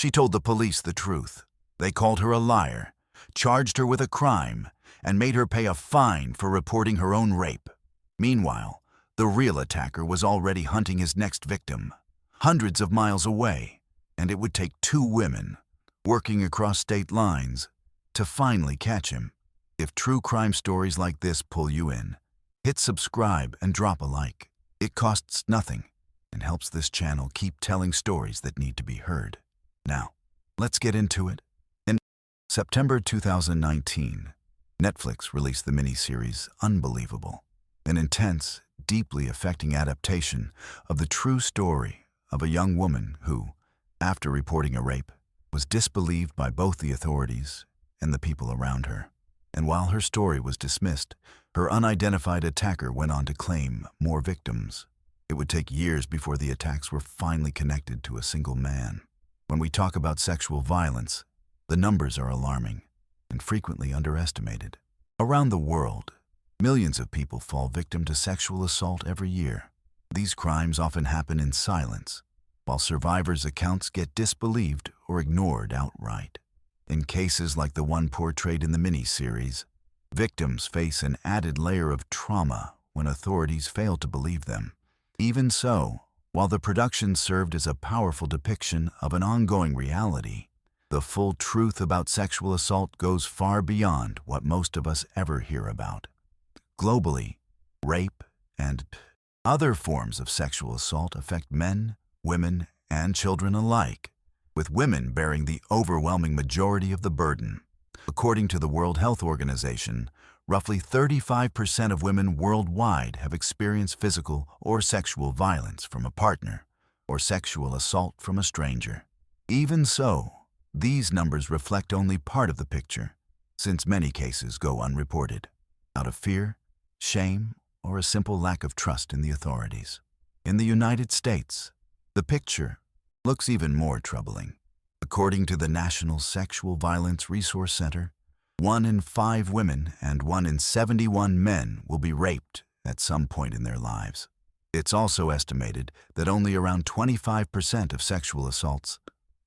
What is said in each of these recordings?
She told the police the truth. They called her a liar, charged her with a crime, and made her pay a fine for reporting her own rape. Meanwhile, the real attacker was already hunting his next victim, hundreds of miles away, and it would take 2 women, working across state lines, to finally catch him. If true crime stories like this pull you in, hit subscribe and drop a like. It costs nothing and helps this channel keep telling stories that need to be heard. Now, let's get into it. In September 2019, Netflix released the miniseries Unbelievable, an intense, deeply affecting adaptation of the true story of a young woman who, after reporting a rape, was disbelieved by both the authorities and the people around her. And while her story was dismissed, her unidentified attacker went on to claim more victims. It would take years before the attacks were finally connected to a single man. When we talk about sexual violence, the numbers are alarming and frequently underestimated. Around the world, millions of people fall victim to sexual assault every year. These crimes often happen in silence, while survivors' accounts get disbelieved or ignored outright. In cases like the one portrayed in the miniseries, victims face an added layer of trauma when authorities fail to believe them. Even so, while the production served as a powerful depiction of an ongoing reality, the full truth about sexual assault goes far beyond what most of us ever hear about. Globally, rape and other forms of sexual assault affect men, women, and children alike, with women bearing the overwhelming majority of the burden. According to the World Health Organization, roughly 35% of women worldwide have experienced physical or sexual violence from a partner or sexual assault from a stranger. Even so, these numbers reflect only part of the picture, since many cases go unreported, out of fear, shame, or a simple lack of trust in the authorities. In the United States, the picture looks even more troubling. According to the National Sexual Violence Resource Center, 1 in 5 women and 1 in 71 men will be raped at some point in their lives. It's also estimated that only around 25% of sexual assaults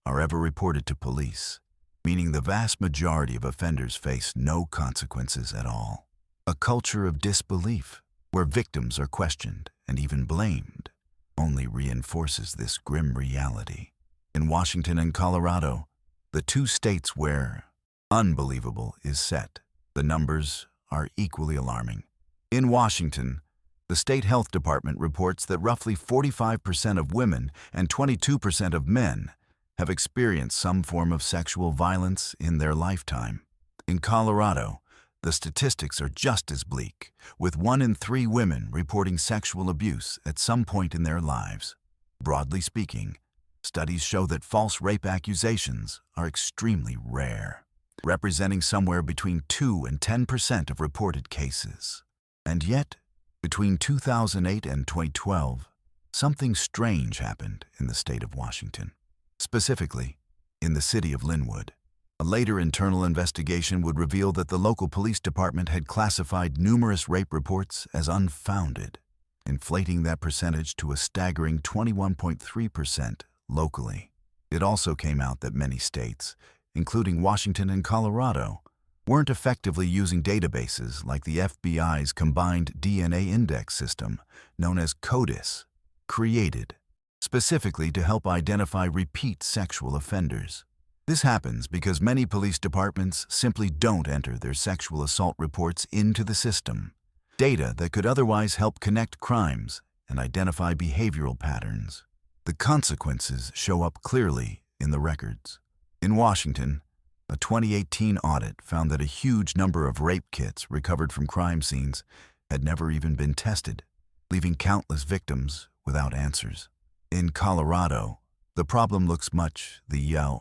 are ever reported to police, meaning the vast majority of offenders face no consequences at all. A culture of disbelief, where victims are questioned and even blamed, only reinforces this grim reality. In Washington and Colorado, the 2 states where Unbelievable is set, the numbers are equally alarming. In Washington, the state health department reports that roughly 45% of women and 22% of men have experienced some form of sexual violence in their lifetime. In Colorado, the statistics are just as bleak, with 1 in 3 women reporting sexual abuse at some point in their lives. Broadly speaking, studies show that false rape accusations are extremely rare, representing somewhere between 2 and 10% of reported cases. And yet, between 2008 and 2012, something strange happened in the state of Washington. Specifically, in the city of Linwood. A later internal investigation would reveal that the local police department had classified numerous rape reports as unfounded, inflating that percentage to a staggering 21.3% locally. It also came out that many states, including Washington and Colorado, weren't effectively using databases like the FBI's combined DNA index system, known as CODIS, created specifically to help identify repeat sexual offenders. This happens because many police departments simply don't enter their sexual assault reports into the system, data that could otherwise help connect crimes and identify behavioral patterns. The consequences show up clearly in the records. In Washington, a 2018 audit found that a huge number of rape kits recovered from crime scenes had never even been tested, leaving countless victims without answers. In Colorado, the problem looks much the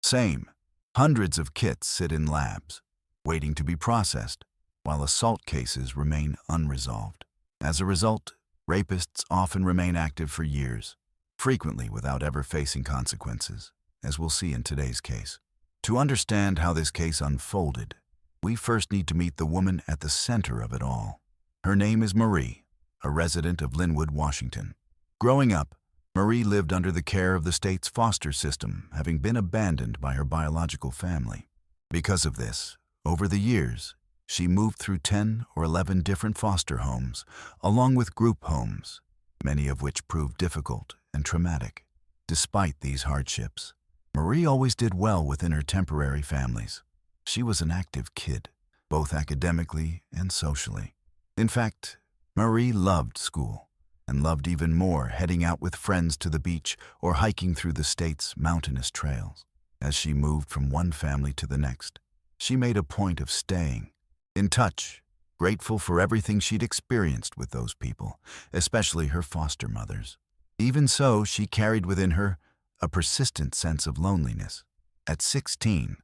same. Hundreds of kits sit in labs, waiting to be processed, while assault cases remain unresolved. As a result, rapists often remain active for years, frequently without ever facing consequences, as we'll see in today's case. To understand how this case unfolded, we first need to meet the woman at the center of it all. Her name is Marie, a resident of Linwood, Washington. Growing up, Marie lived under the care of the state's foster system, having been abandoned by her biological family. Because of this, over the years, she moved through 10 or 11 different foster homes, along with group homes, many of which proved difficult and traumatic. Despite these hardships, Marie always did well within her temporary families. She was an active kid, both academically and socially. In fact, Marie loved school, and loved even more heading out with friends to the beach or hiking through the state's mountainous trails. As she moved from one family to the next, she made a point of staying in touch, grateful for everything she'd experienced with those people, especially her foster mothers. Even so, she carried within her a persistent sense of loneliness. At 16,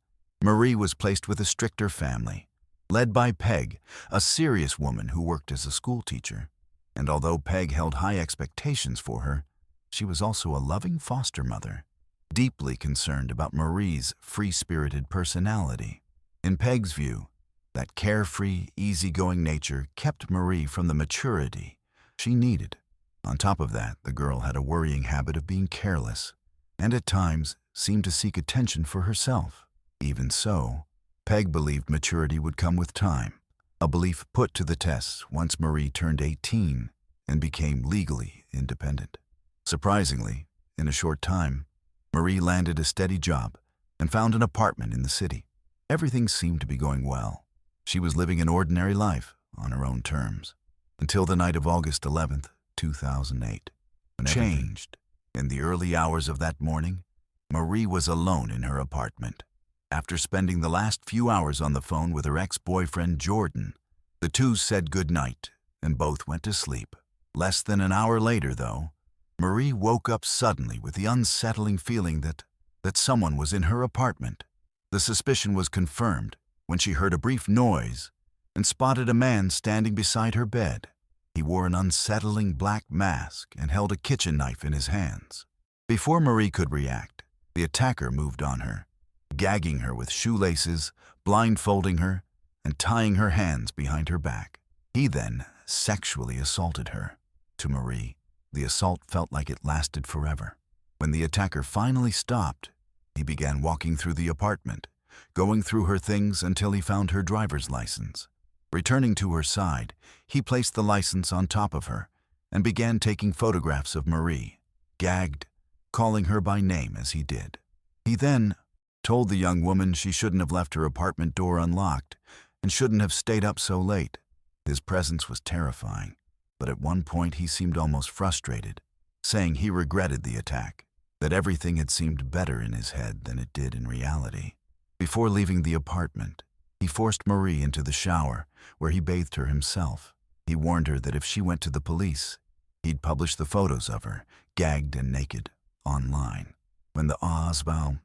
Marie was placed with a stricter family, led by Peg, a serious woman who worked as a school teacher. And although Peg held high expectations for her, she was also a loving foster mother, deeply concerned about Marie's free-spirited personality. In Peg's view, that carefree, easygoing nature kept Marie from the maturity she needed. On top of that, the girl had a worrying habit of being careless, and at times seemed to seek attention for herself. Even so, Peg believed maturity would come with time, a belief put to the test once Marie turned 18 and became legally independent. Surprisingly, in a short time, Marie landed a steady job and found an apartment in the city. Everything seemed to be going well. She was living an ordinary life on her own terms, until the night of August 11th, 2008, when changed. In the early hours of that morning, Marie was alone in her apartment. After spending the last few hours on the phone with her ex-boyfriend Jordan, the two said goodnight and both went to sleep. Less than an hour later, though, Marie woke up suddenly with the unsettling feeling that someone was in her apartment. The suspicion was confirmed when she heard a brief noise and spotted a man standing beside her bed. He wore an unsettling black mask and held a kitchen knife in his hands. Before Marie could react, the attacker moved on her, gagging her with shoelaces, blindfolding her, and tying her hands behind her back. He then sexually assaulted her. To Marie, the assault felt like it lasted forever. When the attacker finally stopped, he began walking through the apartment, going through her things until he found her driver's license. Returning to her side, he placed the license on top of her and began taking photographs of Marie, gagged, calling her by name as he did. He then told the young woman she shouldn't have left her apartment door unlocked and shouldn't have stayed up so late. His presence was terrifying, but at one point he seemed almost frustrated, saying he regretted the attack, that everything had seemed better in his head than it did in reality. Before leaving the apartment, he forced Marie into the shower, where he bathed her himself. He warned her that if she went to the police, he'd publish the photos of her, gagged and naked, online. When the Oswald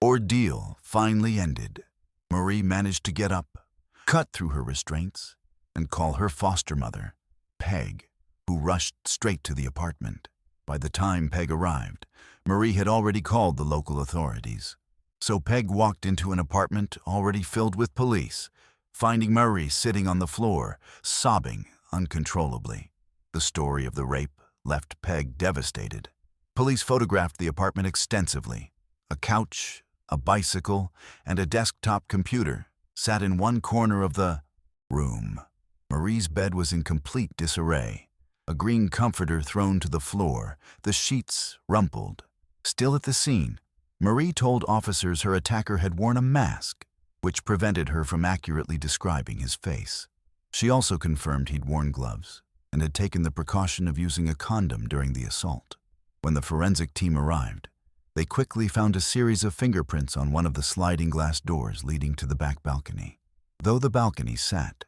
ordeal finally ended, Marie managed to get up, cut through her restraints, and call her foster mother, Peg, who rushed straight to the apartment. By the time Peg arrived, Marie had already called the local authorities. So Peg walked into an apartment already filled with police, finding Marie sitting on the floor, sobbing uncontrollably. The story of the rape left Peg devastated. Police photographed the apartment extensively. A couch, a bicycle, and a desktop computer sat in one corner of the room. Marie's bed was in complete disarray, a green comforter thrown to the floor, the sheets rumpled. Still at the scene, Marie told officers her attacker had worn a mask, which prevented her from accurately describing his face. She also confirmed he'd worn gloves and had taken the precaution of using a condom during the assault. When the forensic team arrived, they quickly found a series of fingerprints on one of the sliding glass doors leading to the back balcony. Though the balcony sat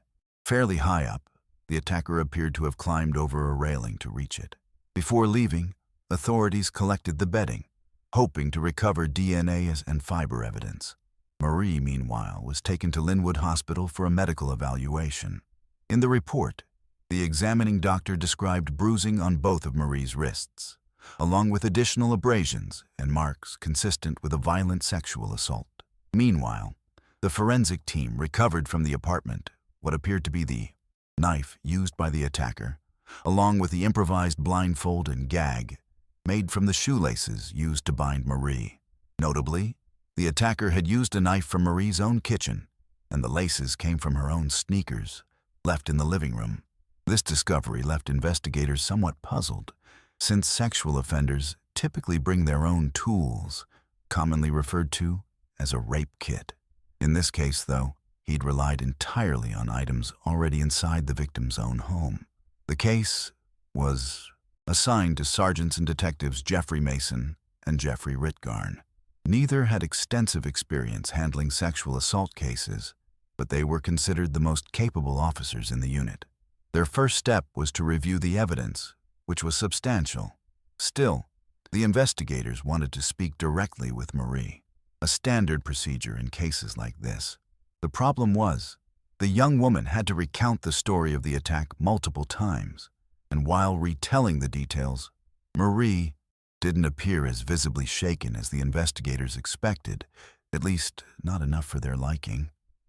fairly high up, the attacker appeared to have climbed over a railing to reach it. Before leaving, authorities collected the bedding, hoping to recover DNA and fiber evidence. Marie, meanwhile, was taken to Linwood Hospital for a medical evaluation. In the report, the examining doctor described bruising on both of Marie's wrists, along with additional abrasions and marks consistent with a violent sexual assault. Meanwhile, the forensic team recovered from the apartment what appeared to be the knife used by the attacker, along with the improvised blindfold and gag, made from the shoelaces used to bind Marie. Notably, the attacker had used a knife from Marie's own kitchen, and the laces came from her own sneakers, left in the living room. This discovery left investigators somewhat puzzled, since sexual offenders typically bring their own tools, commonly referred to as a rape kit. In this case, though, he'd relied entirely on items already inside the victim's own home. The case was assigned to Sergeants and Detectives Jeffrey Mason and Jeffrey Ritgarn. Neither had extensive experience handling sexual assault cases, but they were considered the most capable officers in the unit. Their first step was to review the evidence, which was substantial. Still, the investigators wanted to speak directly with Marie, a standard procedure in cases like this. The problem was, the young woman had to recount the story of the attack multiple times, and while retelling the details, Marie didn't appear as visibly shaken as the investigators expected, at least not enough for their liking,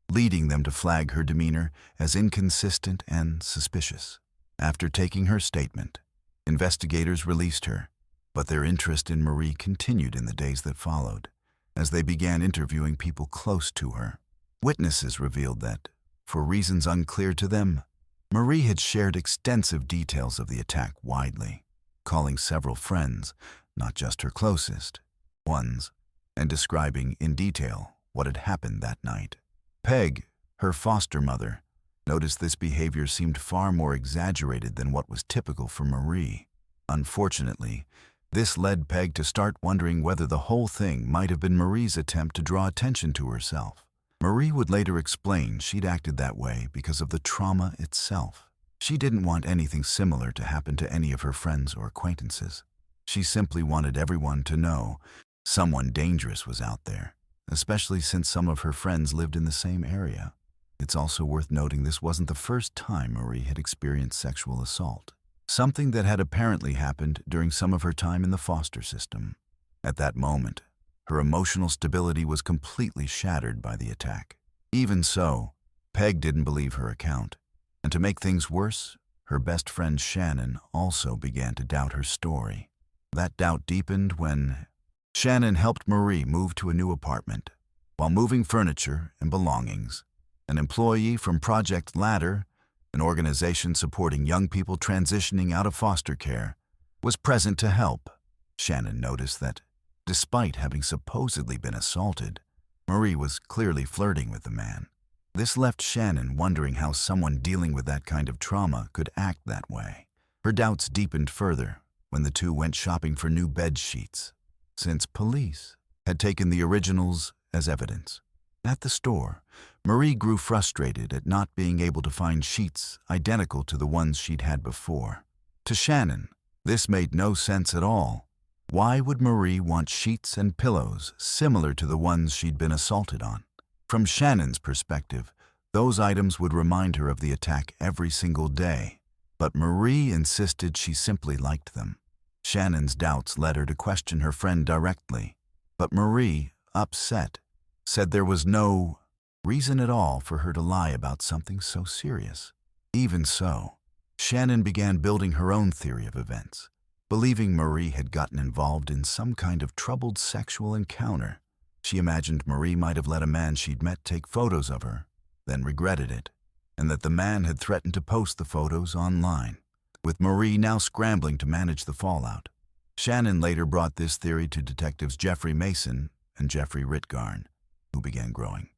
leading them to flag her demeanor as inconsistent and suspicious. After taking her statement, investigators released her, but their interest in Marie continued in the days that followed, as they began interviewing people close to her. Witnesses revealed that, for reasons unclear to them, Marie had shared extensive details of the attack widely, calling several friends, not just her closest ones, and describing in detail what had happened that night. Peg, her foster mother, noticed this behavior seemed far more exaggerated than what was typical for Marie. Unfortunately, this led Peg to start wondering whether the whole thing might have been Marie's attempt to draw attention to herself. Marie would later explain she'd acted that way because of the trauma itself. She didn't want anything similar to happen to any of her friends or acquaintances. She simply wanted everyone to know someone dangerous was out there, especially since some of her friends lived in the same area. It's also worth noting this wasn't the first time Marie had experienced sexual assault, something that had apparently happened during some of her time in the foster system. At that moment, her emotional stability was completely shattered by the attack. Even so, Peg didn't believe her account, and to make things worse, her best friend Shannon also began to doubt her story. That doubt deepened when Shannon helped Marie move to a new apartment. While moving furniture and belongings, an employee from Project Ladder, an organization supporting young people transitioning out of foster care, was present to help. Shannon noticed that, despite having supposedly been assaulted, Marie was clearly flirting with the man. This left Shannon wondering how someone dealing with that kind of trauma could act that way. Her doubts deepened further when the two went shopping for new bed sheets, since police had taken the originals as evidence. At the store, Marie grew frustrated at not being able to find sheets identical to the ones she'd had before. To Shannon, this made no sense at all. Why would Marie want sheets and pillows similar to the ones she'd been assaulted on? From Shannon's perspective, those items would remind her of the attack every single day, but Marie insisted she simply liked them. Shannon's doubts led her to question her friend directly, but Marie, upset, said there was no reason at all for her to lie about something so serious. Even so, Shannon began building her own theory of events, believing Marie had gotten involved in some kind of troubled sexual encounter. She imagined Marie might have let a man she'd met take photos of her, then regretted it, and that the man had threatened to post the photos online, with Marie now scrambling to manage the fallout. Shannon later brought this theory to detectives Jeffrey Mason and Jeffrey Ritgarn, who began growing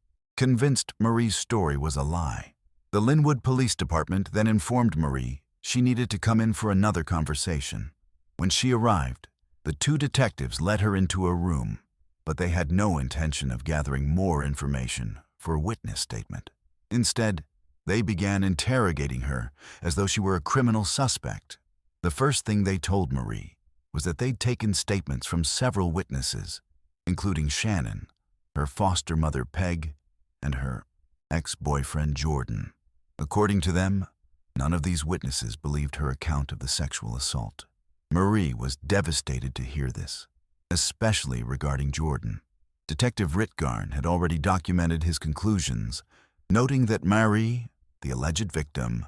convinced Marie's story was a lie. The Linwood Police Department then informed Marie she needed to come in for another conversation. When she arrived, the two detectives led her into a room, but they had no intention of gathering more information for a witness statement. Instead, they began interrogating her as though she were a criminal suspect. The first thing they told Marie was that they'd taken statements from several witnesses, including Shannon, her foster mother Peg, and her ex-boyfriend Jordan. According to them, none of these witnesses believed her account of the sexual assault. Marie was devastated to hear this, especially regarding Jordan. Detective Ritgarn had already documented his conclusions, noting that Marie, the alleged victim,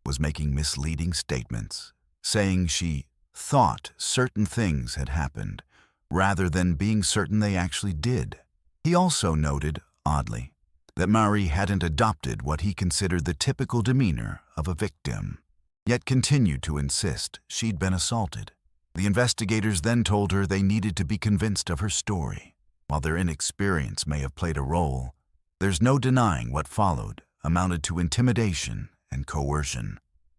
was making misleading statements, saying she thought certain things had happened, rather than being certain they actually did. He also noted, oddly, that Marie hadn't adopted what he considered the typical demeanor of a victim, yet continued to insist she'd been assaulted. The investigators then told her they needed to be convinced of her story. While their inexperience may have played a role, there's no denying what followed amounted to intimidation and coercion.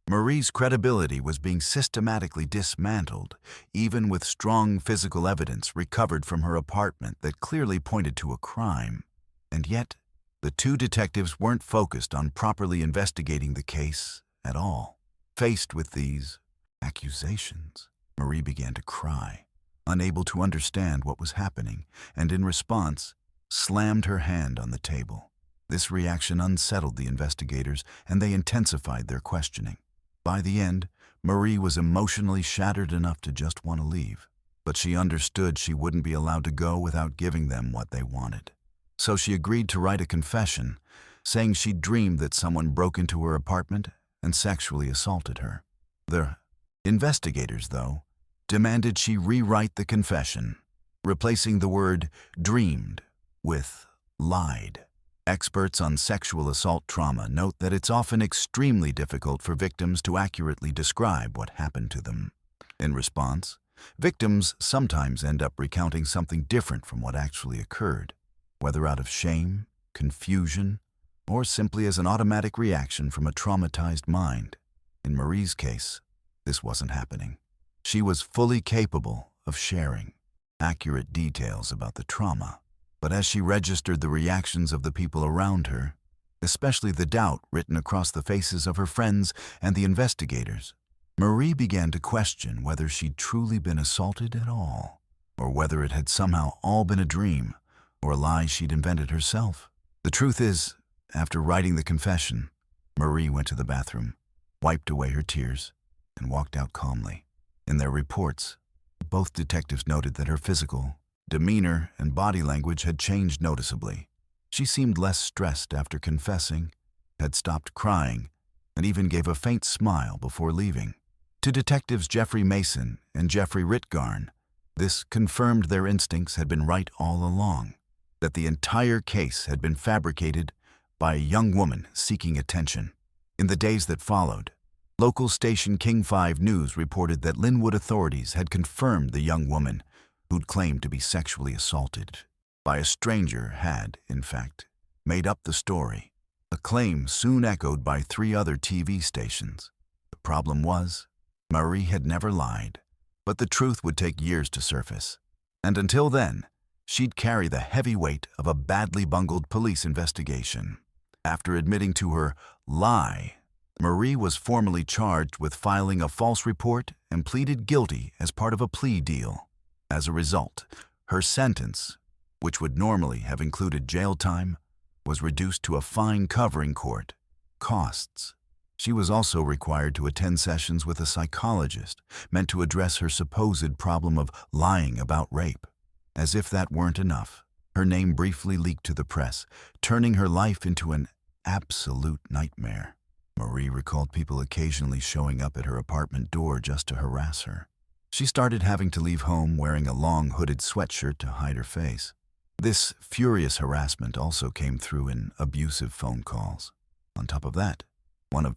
Marie's credibility was being systematically dismantled, even with strong physical evidence recovered from her apartment that clearly pointed to a crime. And yet, the two detectives weren't focused on properly investigating the case at all. Faced with these accusations, Marie began to cry, unable to understand what was happening, and in response, slammed her hand on the table. This reaction unsettled the investigators, and they intensified their questioning. By the end, Marie was emotionally shattered enough to just want to leave, but she understood she wouldn't be allowed to go without giving them what they wanted. So she agreed to write a confession, saying she'd dreamed that someone broke into her apartment and sexually assaulted her. The investigators, though, demanded she rewrite the confession, replacing the word dreamed with lied. Experts on sexual assault trauma note that it's often extremely difficult for victims to accurately describe what happened to them. In response, victims sometimes end up recounting something different from what actually occurred, whether out of shame, confusion, or simply as an automatic reaction from a traumatized mind. In Marie's case, this wasn't happening. She was fully capable of sharing accurate details about the trauma. But as she registered the reactions of the people around her, especially the doubt written across the faces of her friends and the investigators, Marie began to question whether she'd truly been assaulted at all, or whether it had somehow all been a dream or a lie she'd invented herself. The truth is, after writing the confession, Marie went to the bathroom, wiped away her tears, and walked out calmly. In their reports, both detectives noted that her physical demeanor and body language had changed noticeably. She seemed less stressed after confessing, had stopped crying, and even gave a faint smile before leaving. To detectives Jeffrey Mason and Jeffrey Ritgarn, this confirmed their instincts had been right all along, that the entire case had been fabricated by a young woman seeking attention. In the days that followed, local station King 5 News reported that Linwood authorities had confirmed the young woman who'd claimed to be sexually assaulted by a stranger had, in fact, made up the story, a claim soon echoed by 3 other TV stations. The problem was, Marie had never lied, but the truth would take years to surface. And until then, she'd carry the heavy weight of a badly bungled police investigation. After admitting to her lie, Marie was formally charged with filing a false report and pleaded guilty as part of a plea deal. As a result, her sentence, which would normally have included jail time, was reduced to a fine covering court costs. She was also required to attend sessions with a psychologist meant to address her supposed problem of lying about rape. As if that weren't enough, her name briefly leaked to the press, turning her life into an absolute nightmare. Marie recalled people occasionally showing up at her apartment door just to harass her. She started having to leave home wearing a long hooded sweatshirt to hide her face. This furious harassment also came through in abusive phone calls. On top of that, one of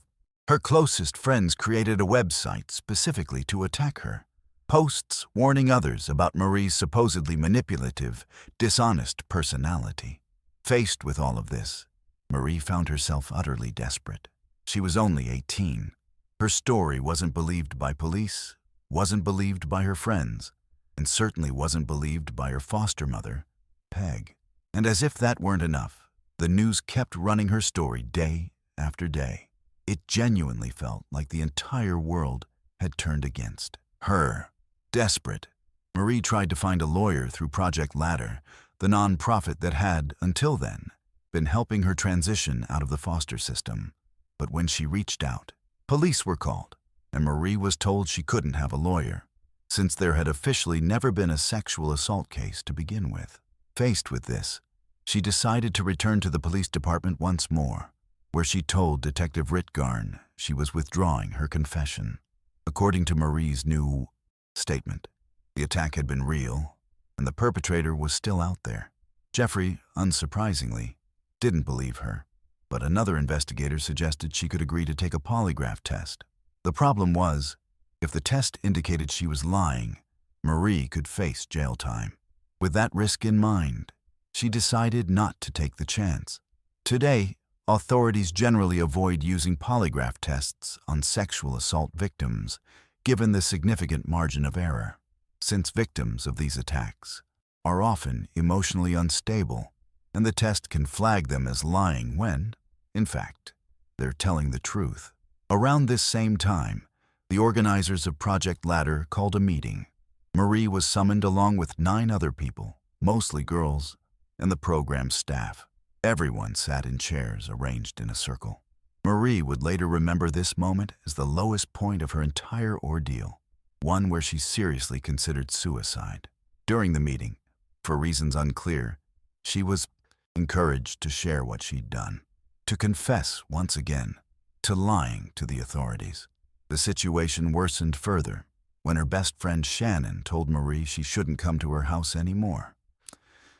her closest friends created a website specifically to attack her. Posts warning others about Marie's supposedly manipulative, dishonest personality. Faced with all of this, Marie found herself utterly desperate. She was only 18. Her story wasn't believed by police, wasn't believed by her friends, and certainly wasn't believed by her foster mother, Peg. And as if that weren't enough, the news kept running her story day after day. It genuinely felt like the entire world had turned against her. Desperate, Marie tried to find a lawyer through Project Ladder, the nonprofit that had, until then, been helping her transition out of the foster system. But when she reached out, police were called, and Marie was told she couldn't have a lawyer, since there had officially never been a sexual assault case to begin with. Faced with this, she decided to return to the police department once more, where she told Detective Ritgarn she was withdrawing her confession. According to Marie's new statement. The attack had been real, and the perpetrator was still out there. Jeffrey, unsurprisingly, didn't believe her, but another investigator suggested she could agree to take a polygraph test. The problem was, if the test indicated she was lying, Marie could face jail time. With that risk in mind, she decided not to take the chance. Today, authorities generally avoid using polygraph tests on sexual assault victims, given the significant margin of error, since victims of these attacks are often emotionally unstable, and the test can flag them as lying when, in fact, they're telling the truth. Around this same time, the organizers of Project Ladder called a meeting. Marie was summoned along with 9 other people, mostly girls, and the program's staff. Everyone sat in chairs arranged in a circle. Marie would later remember this moment as the lowest point of her entire ordeal, one where she seriously considered suicide. During the meeting, for reasons unclear, she was encouraged to share what she'd done, to confess once again, to lying to the authorities. The situation worsened further when her best friend Shannon told Marie she shouldn't come to her house anymore.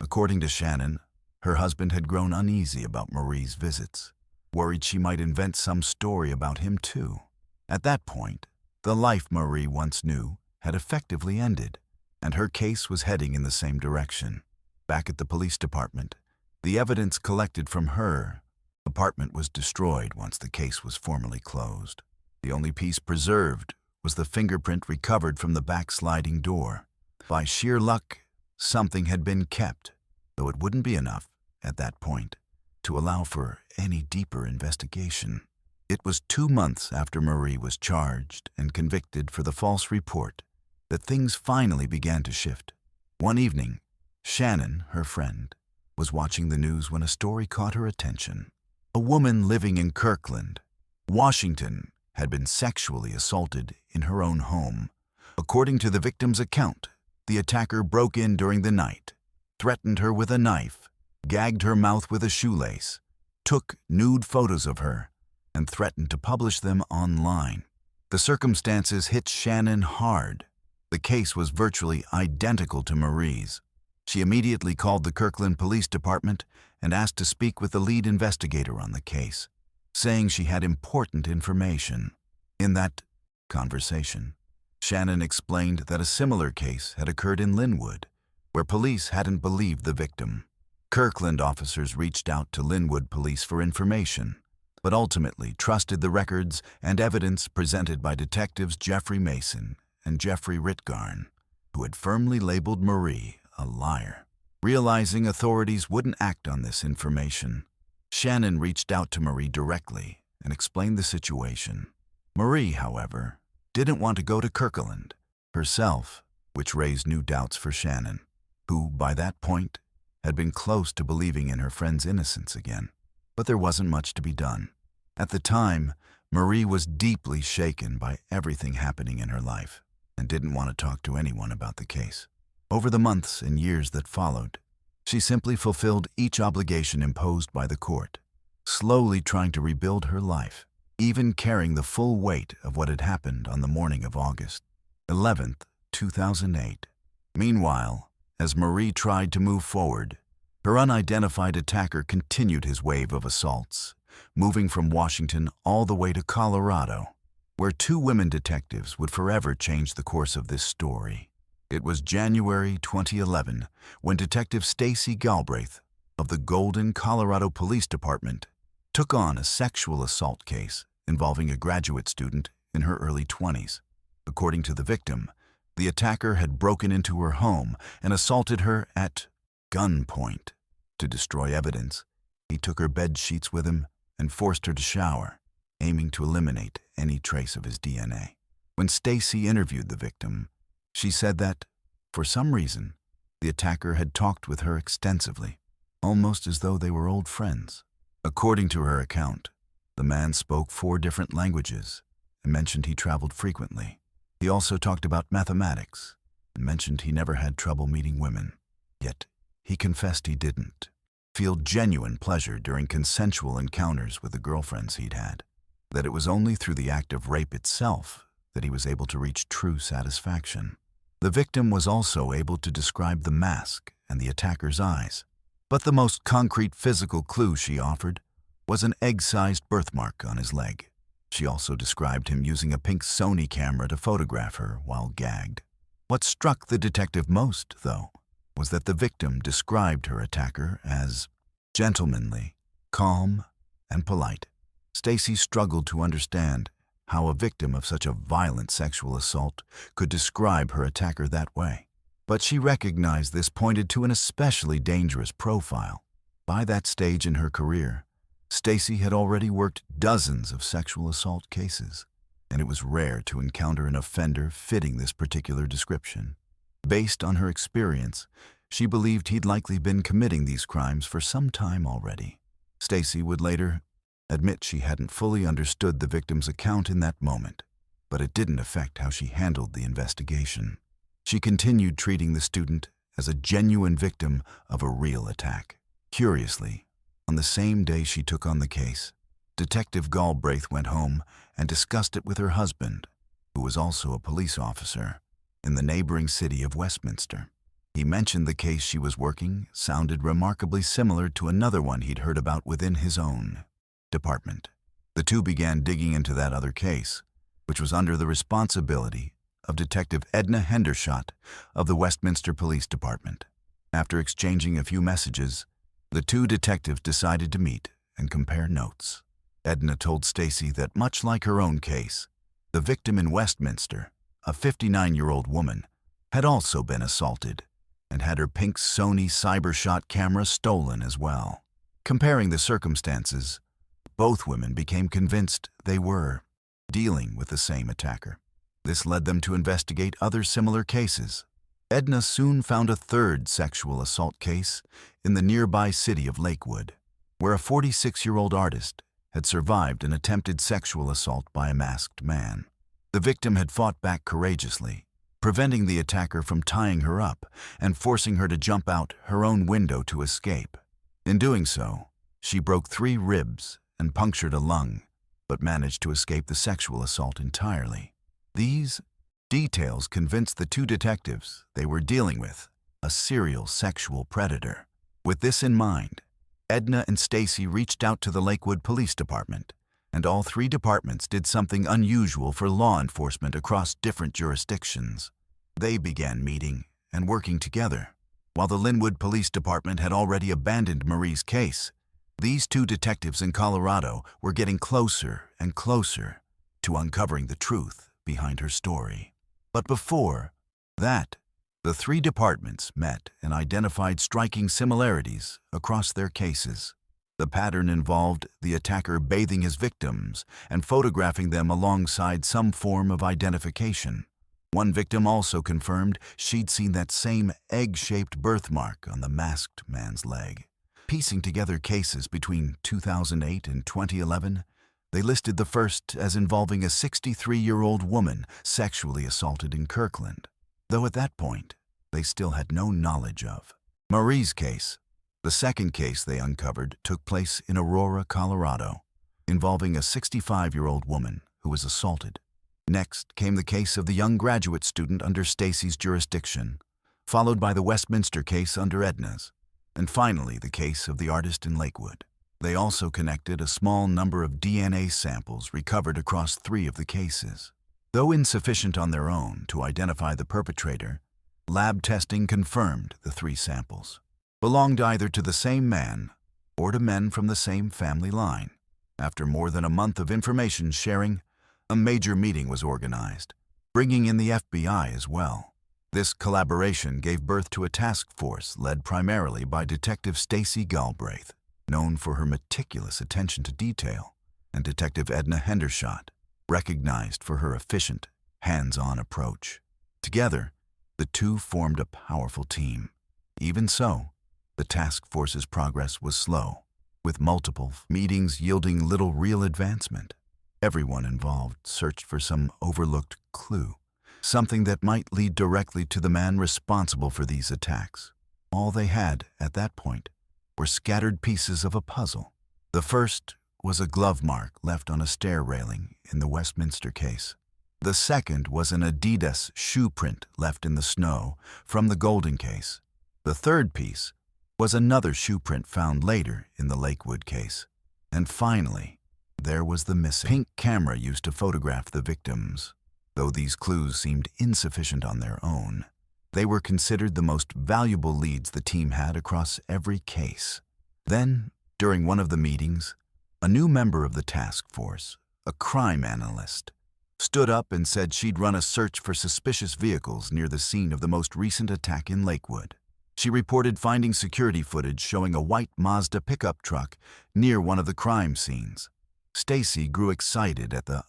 According to Shannon, her husband had grown uneasy about Marie's visits, worried she might invent some story about him too. At that point, the life Marie once knew had effectively ended, and her case was heading in the same direction. Back at the police department, the evidence collected from her apartment was destroyed once the case was formally closed. The only piece preserved was the fingerprint recovered from the backsliding door. By sheer luck, something had been kept, though it wouldn't be enough, at that point, to allow for any deeper investigation. It was 2 months after Marie was charged and convicted for the false report that things finally began to shift. One evening, Shannon, her friend, was watching the news when a story caught her attention. A woman living in Kirkland, Washington, had been sexually assaulted in her own home. According to the victim's account, the attacker broke in during the night, threatened her with a knife, gagged her mouth with a shoelace, took nude photos of her, and threatened to publish them online. The circumstances hit Shannon hard. The case was virtually identical to Marie's. She immediately called the Kirkland Police Department and asked to speak with the lead investigator on the case, saying she had important information. In that conversation, Shannon explained that a similar case had occurred in Linwood, where police hadn't believed the victim. Kirkland officers reached out to Linwood police for information, but ultimately trusted the records and evidence presented by detectives Jeffrey Mason and Jeffrey Ritgarn, who had firmly labeled Marie a liar. Realizing authorities wouldn't act on this information, Shannon reached out to Marie directly and explained the situation. Marie, however, didn't want to go to Kirkland herself, which raised new doubts for Shannon, who, by that point, had been close to believing in her friend's innocence again. But there wasn't much to be done. At the time, Marie was deeply shaken by everything happening in her life and didn't want to talk to anyone about the case. Over the months and years that followed, she simply fulfilled each obligation imposed by the court, slowly trying to rebuild her life, even carrying the full weight of what had happened on the morning of August 11th, 2008. Meanwhile, as Marie tried to move forward, her unidentified attacker continued his wave of assaults, moving from Washington all the way to Colorado, where 2 women detectives would forever change the course of this story. It was January 2011 when Detective Stacy Galbraith of the Golden, Colorado Police Department took on a sexual assault case involving a graduate student in her early 20s. According to the victim, the attacker had broken into her home and assaulted her at gunpoint. To destroy evidence, he took her bed sheets with him and forced her to shower, aiming to eliminate any trace of his DNA. When Stacy interviewed the victim, she said that, for some reason, the attacker had talked with her extensively, almost as though they were old friends. According to her account, the man spoke 4 different languages and mentioned he traveled frequently. He also talked about mathematics and mentioned he never had trouble meeting women. Yet, he confessed he didn't feel genuine pleasure during consensual encounters with the girlfriends he'd had, that it was only through the act of rape itself that he was able to reach true satisfaction. The victim was also able to describe the mask and the attacker's eyes. But the most concrete physical clue she offered was an egg-sized birthmark on his leg. She also described him using a pink Sony camera to photograph her while gagged. What struck the detective most, though, was that the victim described her attacker as gentlemanly, calm, and polite. Stacy struggled to understand how a victim of such a violent sexual assault could describe her attacker that way. But she recognized this pointed to an especially dangerous profile. By that stage in her career, Stacy had already worked dozens of sexual assault cases, and it was rare to encounter an offender fitting this particular description. Based on her experience, she believed he'd likely been committing these crimes for some time already. Stacy would later admit she hadn't fully understood the victim's account in that moment, but it didn't affect how she handled the investigation. She continued treating the student as a genuine victim of a real attack. Curiously, on the same day she took on the case, Detective Galbraith went home and discussed it with her husband, who was also a police officer in the neighboring city of Westminster. He mentioned the case she was working sounded remarkably similar to another one he'd heard about within his own department. The two began digging into that other case, which was under the responsibility of Detective Edna Hendershot of the Westminster Police Department. After exchanging a few messages, the two detectives decided to meet and compare notes. Edna told Stacy that much like her own case, the victim in Westminster, a 59-year-old woman, had also been assaulted and had her pink Sony CyberShot camera stolen as well. Comparing the circumstances, both women became convinced they were dealing with the same attacker. This led them to investigate other similar cases. Edna soon found a third sexual assault case in the nearby city of Lakewood, where a 46-year-old artist had survived an attempted sexual assault by a masked man. The victim had fought back courageously, preventing the attacker from tying her up and forcing her to jump out her own window to escape. In doing so, she broke 3 ribs and punctured a lung, but managed to escape the sexual assault entirely. These details convinced the two detectives they were dealing with a serial sexual predator. With this in mind, Edna and Stacy reached out to the Lakewood Police Department, and all 3 departments did something unusual for law enforcement across different jurisdictions. They began meeting and working together. While the Linwood Police Department had already abandoned Marie's case, these 2 detectives in Colorado were getting closer and closer to uncovering the truth behind her story. But before that, the 3 departments met and identified striking similarities across their cases. The pattern involved the attacker bathing his victims and photographing them alongside some form of identification. One victim also confirmed she'd seen that same egg-shaped birthmark on the masked man's leg. Piecing together cases between 2008 and 2011, they listed the first as involving a 63-year-old woman sexually assaulted in Kirkland, though at that point, they still had no knowledge of Marie's case. The second case they uncovered took place in Aurora, Colorado, involving a 65-year-old woman who was assaulted. Next came the case of the young graduate student under Stacy's jurisdiction, followed by the Westminster case under Edna's, and finally the case of the artist in Lakewood. They also connected a small number of DNA samples recovered across 3 of the cases. Though insufficient on their own to identify the perpetrator, lab testing confirmed the 3 samples belonged either to the same man or to men from the same family line. After more than a month of information sharing, a major meeting was organized, bringing in the FBI as well. This collaboration gave birth to a task force led primarily by Detective Stacy Galbraith, known for her meticulous attention to detail, and Detective Edna Hendershot, recognized for her efficient, hands-on approach. Together, the two formed a powerful team. Even so, the task force's progress was slow, with multiple meetings yielding little real advancement. Everyone involved searched for some overlooked clue, something that might lead directly to the man responsible for these attacks. All they had, at that point, were scattered pieces of a puzzle. The first was a glove mark left on a stair railing in the Westminster case. The second was an Adidas shoe print left in the snow from the Golden case. The third piece was another shoe print found later in the Lakewood case. And finally, there was the missing pink camera used to photograph the victims. Though these clues seemed insufficient on their own, they were considered the most valuable leads the team had across every case. Then, during one of the meetings, a new member of the task force, a crime analyst, stood up and said she'd run a search for suspicious vehicles near the scene of the most recent attack in Lakewood. She reported finding security footage showing a white Mazda pickup truck near one of the crime scenes. Stacy grew excited at the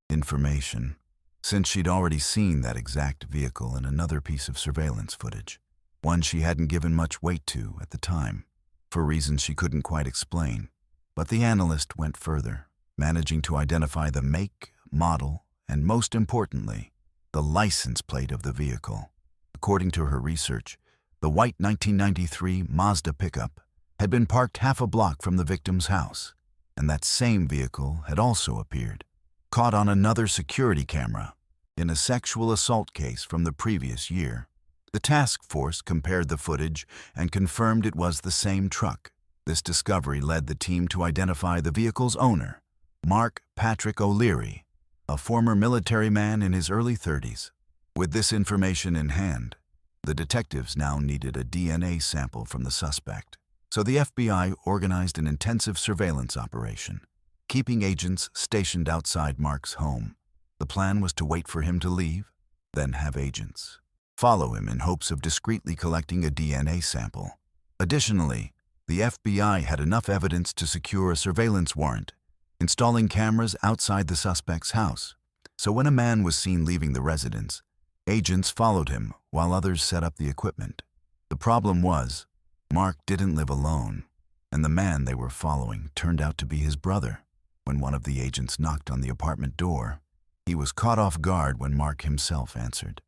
information, since she'd already seen that exact vehicle in another piece of surveillance footage, one she hadn't given much weight to at the time, for reasons she couldn't quite explain. But the analyst went further, managing to identify the make, model, and most importantly, the license plate of the vehicle. According to her research, the white 1993 Mazda pickup had been parked half a block from the victim's house, and that same vehicle had also appeared, caught on another security camera, in a sexual assault case from the previous year. The task force compared the footage and confirmed it was the same truck. This discovery led the team to identify the vehicle's owner, Mark Patrick O'Leary, a former military man in his early 30s. With this information in hand, the detectives now needed a DNA sample from the suspect. So the FBI organized an intensive surveillance operation, keeping agents stationed outside Mark's home. The plan was to wait for him to leave, then have agents follow him in hopes of discreetly collecting a DNA sample. Additionally, the FBI had enough evidence to secure a surveillance warrant, installing cameras outside the suspect's house. So when a man was seen leaving the residence, agents followed him while others set up the equipment. The problem was, Mark didn't live alone, and the man they were following turned out to be his brother. When one of the agents knocked on the apartment door, he was caught off guard when Mark himself answered.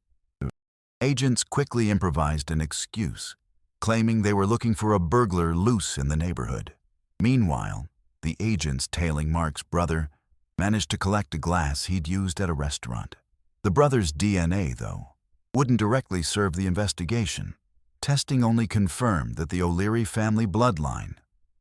Agents quickly improvised an excuse, claiming they were looking for a burglar loose in the neighborhood. Meanwhile, the agents tailing Mark's brother managed to collect a glass he'd used at a restaurant. The brother's DNA, though, wouldn't directly serve the investigation. Testing only confirmed that the O'Leary family bloodline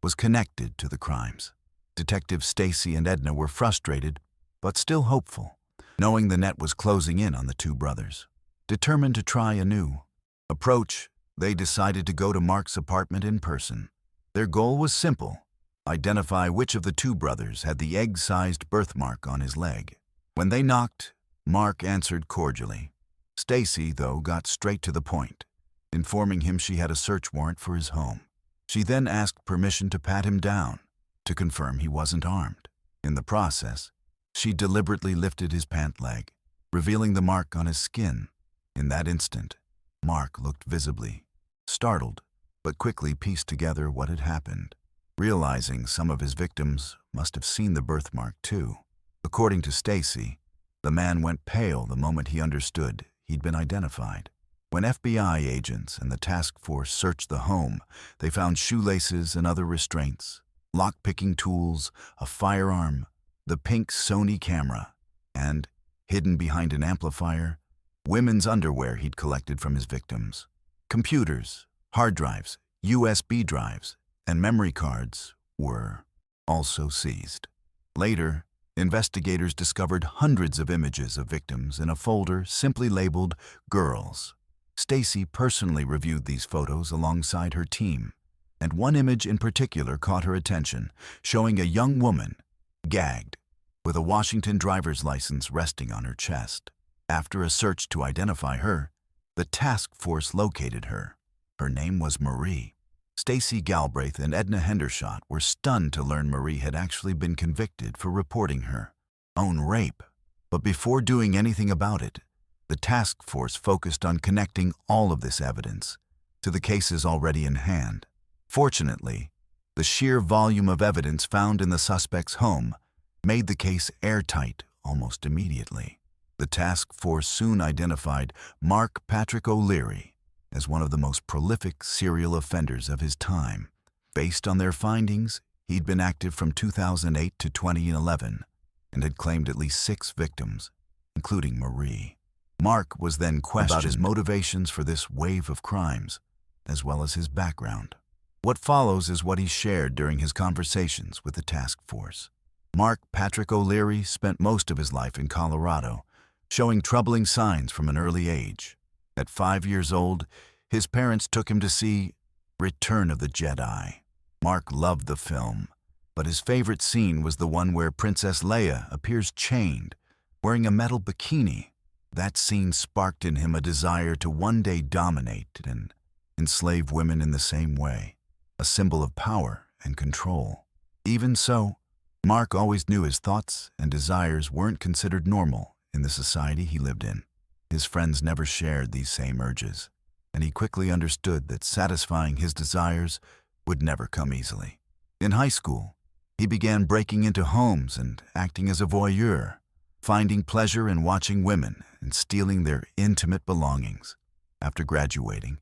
was connected to the crimes. Detectives Stacy and Edna were frustrated, but still hopeful, knowing the net was closing in on the two brothers. Determined to try a new approach, they decided to go to Mark's apartment in person. Their goal was simple: identify which of the two brothers had the egg-sized birthmark on his leg. When they knocked, Mark answered cordially. Stacy, though, got straight to the point, informing him she had a search warrant for his home. She then asked permission to pat him down, to confirm he wasn't armed. In the process, she deliberately lifted his pant leg, revealing the mark on his skin. In that instant, Mark looked visibly startled, but quickly pieced together what had happened, realizing some of his victims must have seen the birthmark too. According to Stacy, the man went pale the moment he understood he'd been identified. When FBI agents and the task force searched the home, they found shoelaces and other restraints, lock-picking tools, a firearm, the pink Sony camera, and, hidden behind an amplifier, women's underwear he'd collected from his victims. Computers, hard drives, USB drives, and memory cards were also seized. Later, investigators discovered hundreds of images of victims in a folder simply labeled Girls. Stacy personally reviewed these photos alongside her team, and one image in particular caught her attention, showing a young woman, gagged, with a Washington driver's license resting on her chest. After a search to identify her, the task force located her. Her name was Marie. Stacy Galbraith and Edna Hendershot were stunned to learn Marie had actually been convicted for reporting her own rape. But before doing anything about it, the task force focused on connecting all of this evidence to the cases already in hand. Fortunately, the sheer volume of evidence found in the suspect's home made the case airtight almost immediately. The task force soon identified Mark Patrick O'Leary as one of the most prolific serial offenders of his time. Based on their findings, he'd been active from 2008 to 2011 and had claimed at least 6 victims. including Marie. Mark was then questioned about his motivations for this wave of crimes, as well as his background. What follows is what he shared during his conversations with the task force. Mark Patrick O'Leary spent most of his life in Colorado, showing troubling signs from an early age. At 5 years old, his parents took him to see Return of the Jedi. Mark loved the film, but his favorite scene was the one where Princess Leia appears chained, wearing a metal bikini. That scene sparked in him a desire to one day dominate and enslave women in the same way, a symbol of power and control. Even so, Mark always knew his thoughts and desires weren't considered normal in the society he lived in. His friends never shared these same urges, and he quickly understood that satisfying his desires would never come easily. In high school, he began breaking into homes and acting as a voyeur, finding pleasure in watching women and stealing their intimate belongings. After graduating,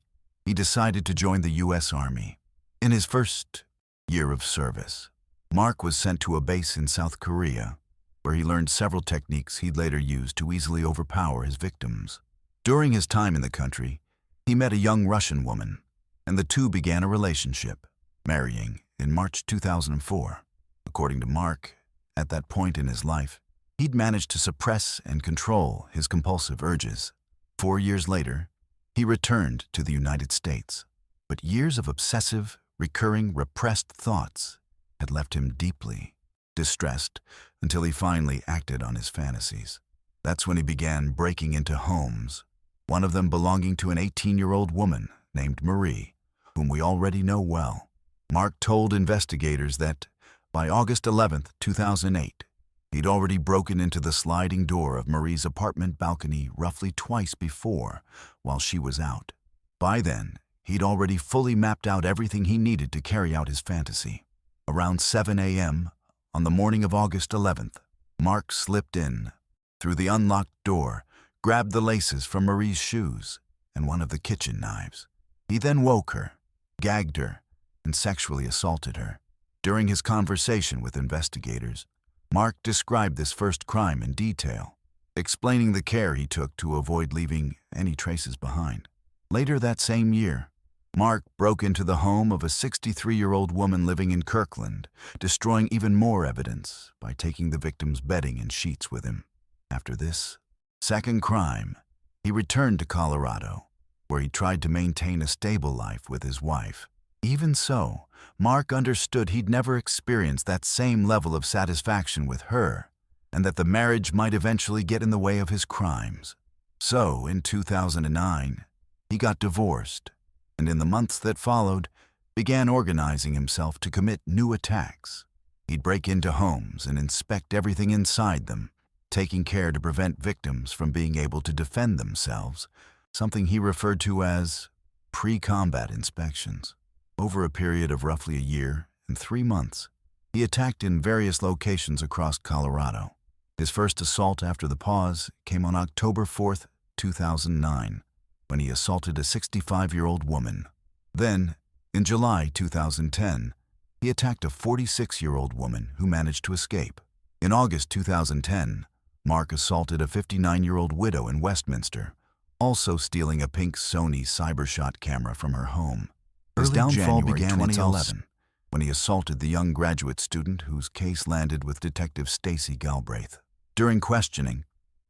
he decided to join the U.S. Army. In his first year of service, Mark was sent to a base in South Korea, where he learned several techniques he'd later use to easily overpower his victims. During his time in the country, he met a young Russian woman, and the two began a relationship, marrying in March 2004. According to Mark, at that point in his life, he'd managed to suppress and control his compulsive urges. 4 years later, he returned to the United States, but years of obsessive, recurring, repressed thoughts had left him deeply distressed until he finally acted on his fantasies. That's when he began breaking into homes, one of them belonging to an 18-year-old woman named Marie, whom we already know well. Mark told investigators that by August 11, 2008, he'd already broken into the sliding door of Marie's apartment balcony roughly twice before while she was out. By then, he'd already fully mapped out everything he needed to carry out his fantasy. Around 7 a.m. on the morning of August 11th, Mark slipped in through the unlocked door, grabbed the laces from Marie's shoes and one of the kitchen knives. He then woke her, gagged her, and sexually assaulted her. During his conversation with investigators, Mark described this first crime in detail, explaining the care he took to avoid leaving any traces behind. Later that same year, Mark broke into the home of a 63-year-old woman living in Kirkland, destroying even more evidence by taking the victim's bedding and sheets with him. After this second crime, he returned to Colorado, where he tried to maintain a stable life with his wife. Even so, Mark understood he'd never experienced that same level of satisfaction with her, and that the marriage might eventually get in the way of his crimes. So, in 2009, he got divorced, and in the months that followed, began organizing himself to commit new attacks. He'd break into homes and inspect everything inside them, taking care to prevent victims from being able to defend themselves, something he referred to as pre-combat inspections. Over a period of roughly a year and 3 months, he attacked in various locations across Colorado. His first assault after the pause came on October 4th, 2009, when he assaulted a 65-year-old woman. Then, in July 2010, he attacked a 46-year-old woman who managed to escape. In August 2010, Mark assaulted a 59-year-old widow in Westminster, also stealing a pink Sony CyberShot camera from her home. His downfall began in 2011, when he assaulted the young graduate student whose case landed with Detective Stacy Galbraith. During questioning,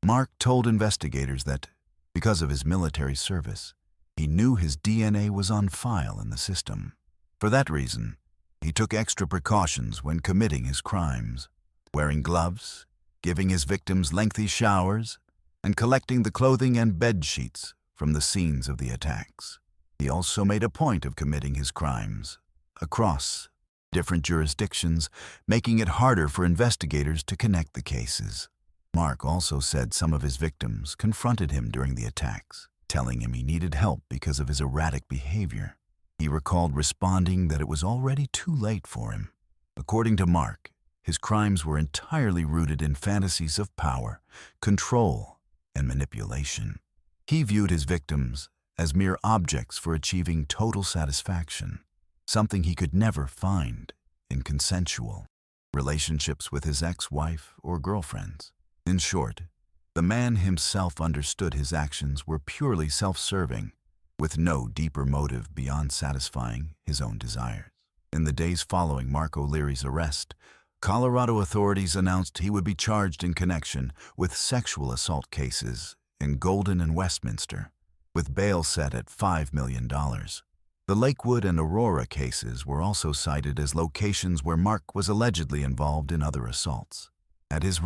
Mark told investigators that, because of his military service, he knew his DNA was on file in the system. For that reason, he took extra precautions when committing his crimes, wearing gloves, giving his victims lengthy showers, and collecting the clothing and bed sheets from the scenes of the attacks. He also made a point of committing his crimes across different jurisdictions, making it harder for investigators to connect the cases. Mark also said some of his victims confronted him during the attacks, telling him he needed help because of his erratic behavior. He recalled responding that it was already too late for him. According to Mark, his crimes were entirely rooted in fantasies of power, control, and manipulation. He viewed his victims as mere objects for achieving total satisfaction, something he could never find in consensual relationships with his ex-wife or girlfriends. In short, The man himself understood his actions were purely self-serving, with no deeper motive beyond satisfying his own desires. In the days following Mark O'Leary's arrest, Colorado authorities announced he would be charged in connection with sexual assault cases in Golden and Westminster, with bail set at $5 million. The Lakewood and Aurora cases were also cited as locations where Mark was allegedly involved in other assaults. At his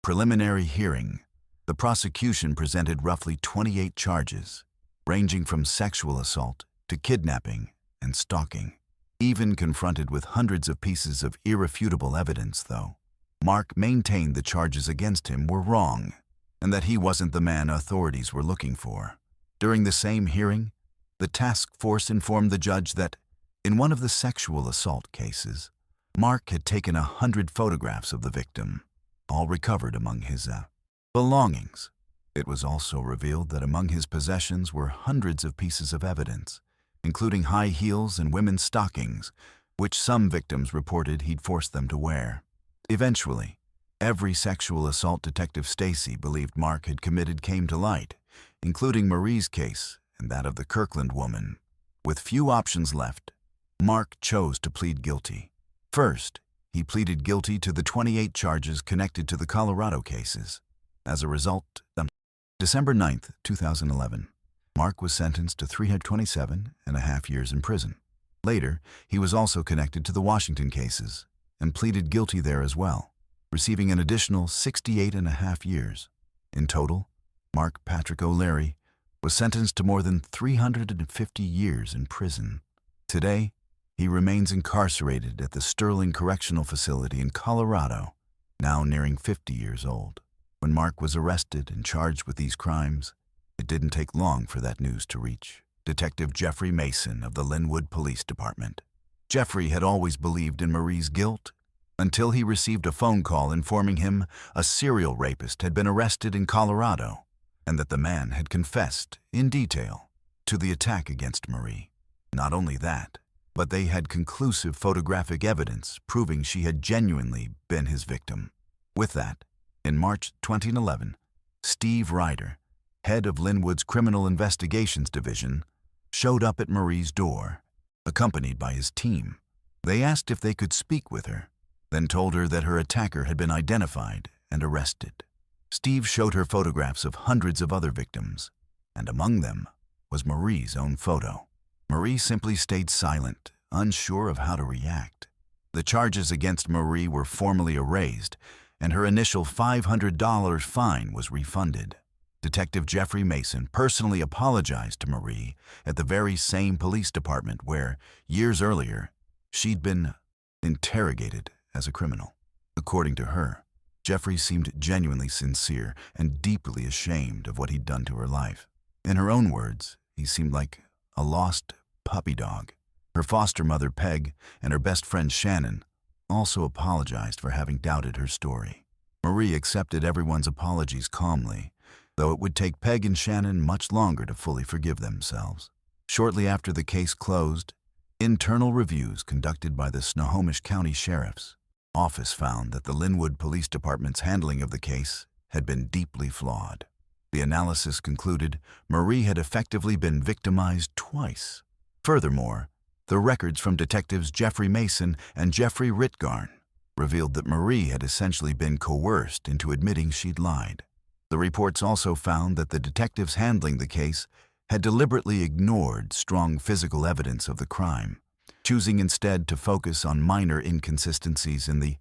preliminary hearing, the prosecution presented roughly 28 charges, ranging from sexual assault to kidnapping and stalking. Even confronted with hundreds of pieces of irrefutable evidence, though, Mark maintained the charges against him were wrong and that he wasn't the man authorities were looking for. During the same hearing, the task force informed the judge that, in one of the sexual assault cases, Mark had taken 100 photographs of the victim, all recovered among his belongings. It was also revealed that among his possessions were hundreds of pieces of evidence, including high heels and women's stockings, which some victims reported he'd forced them to wear. Eventually, every sexual assault Detective Stacy believed Mark had committed came to light, including Marie's case and that of the Kirkland woman. With few options left, Mark chose to plead guilty. First, he pleaded guilty to the 28 charges connected to the Colorado cases. As a result, on December 9, 2011, Mark was sentenced to 327.5 years in prison. Later, he was also connected to the Washington cases and pleaded guilty there as well, receiving an additional 68.5 years. In total, Mark Patrick O'Leary was sentenced to more than 350 years in prison. Today, he remains incarcerated at the Sterling Correctional Facility in Colorado, now nearing 50 years old. When Mark was arrested and charged with these crimes, it didn't take long for that news to reach Detective Jeffrey Mason of the Linwood Police Department. Jeffrey had always believed in Marie's guilt until he received a phone call informing him a serial rapist had been arrested in Colorado and that the man had confessed in detail to the attack against Marie. Not only that, but they had conclusive photographic evidence proving she had genuinely been his victim. With that, in March 2011, Steve Ryder, head of Linwood's Criminal Investigations Division, showed up at Marie's door, accompanied by his team. They asked if they could speak with her, then told her that her attacker had been identified and arrested. Steve showed her photographs of hundreds of other victims, and among them was Marie's own photo. Marie simply stayed silent, unsure of how to react. The charges against Marie were formally erased, and her initial $500 fine was refunded. Detective Jeffrey Mason personally apologized to Marie at the very same police department where, years earlier, she'd been interrogated as a criminal. According to her, Jeffrey seemed genuinely sincere and deeply ashamed of what he'd done to her life. In her own words, he seemed like a lost puppy dog. Her foster mother, Peg, and her best friend, Shannon, also apologized for having doubted her story. Marie accepted everyone's apologies calmly, though it would take Peg and Shannon much longer to fully forgive themselves. Shortly after the case closed, internal reviews conducted by the Snohomish County Sheriff's Office found that the Linwood Police Department's handling of the case had been deeply flawed. The analysis concluded Marie had effectively been victimized twice. Furthermore, the records from detectives Jeffrey Mason and Jeffrey Ritgarn revealed that Marie had essentially been coerced into admitting she'd lied. The reports also found that the detectives handling the case had deliberately ignored strong physical evidence of the crime, choosing instead to focus on minor inconsistencies in the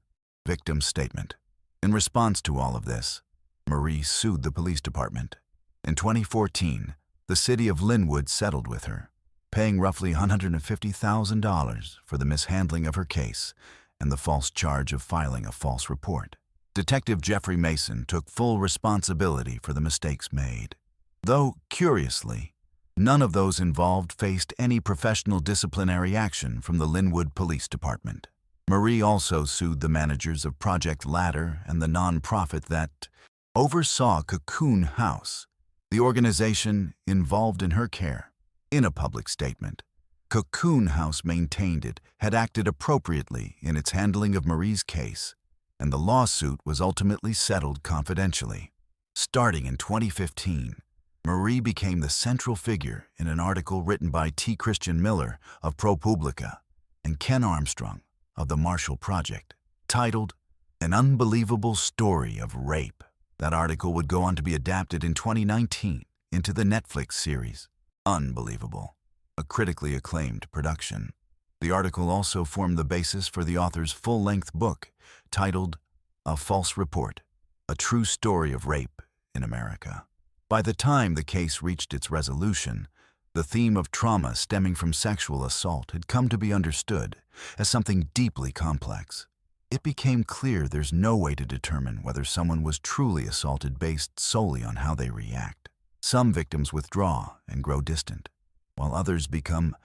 victim's statement. In response to all of this, Marie sued the police department. In 2014, the city of Linwood settled with her, paying roughly $150,000 for the mishandling of her case and the false charge of filing a false report. Detective Jeffrey Mason took full responsibility for the mistakes made. Though, curiously, none of those involved faced any professional disciplinary action from the Linwood Police Department. Marie also sued the managers of Project Ladder and the nonprofit that oversaw Cocoon House, the organization involved in her care. In a public statement, Cocoon House maintained it had acted appropriately in its handling of Marie's case, and the lawsuit was ultimately settled confidentially. Starting in 2015, Marie became the central figure in an article written by T. Christian Miller of ProPublica and Ken Armstrong of the Marshall Project, titled An Unbelievable Story of Rape. That article would go on to be adapted in 2019 into the Netflix series Unbelievable, a critically acclaimed production. The article also formed the basis for the author's full-length book titled A False Report, A True Story of Rape in America. By the time the case reached its resolution, the theme of trauma stemming from sexual assault had come to be understood as something deeply complex. It became clear there's no way to determine whether someone was truly assaulted based solely on how they react. Some victims withdraw and grow distant, while others become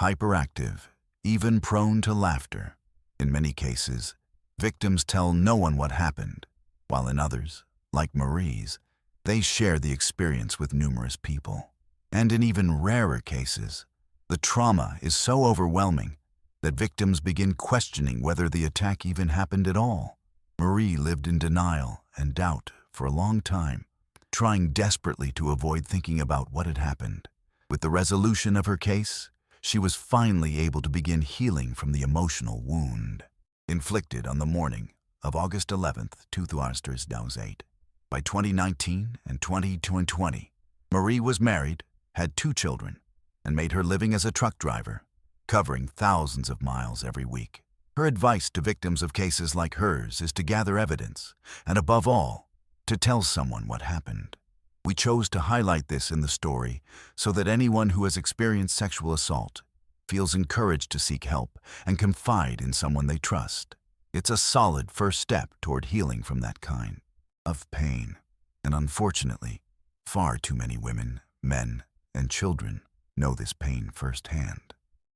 hyperactive, even prone to laughter. In many cases, victims tell no one what happened, while in others, like Marie's, they share the experience with numerous people. And in even rarer cases, the trauma is so overwhelming that victims begin questioning whether the attack even happened at all. Marie lived in denial and doubt for a long time, trying desperately to avoid thinking about what had happened. With the resolution of her case, she was finally able to begin healing from the emotional wound inflicted on the morning of August 11th, 2008. By 2019 and 2020, Marie was married, had 2 children, and made her living as a truck driver, covering thousands of miles every week. Her advice to victims of cases like hers is to gather evidence, and above all, to tell someone what happened. We chose to highlight this in the story so that anyone who has experienced sexual assault feels encouraged to seek help and confide in someone they trust. It's a solid first step toward healing from that kind of pain. And unfortunately, far too many women, men, and children know this pain firsthand.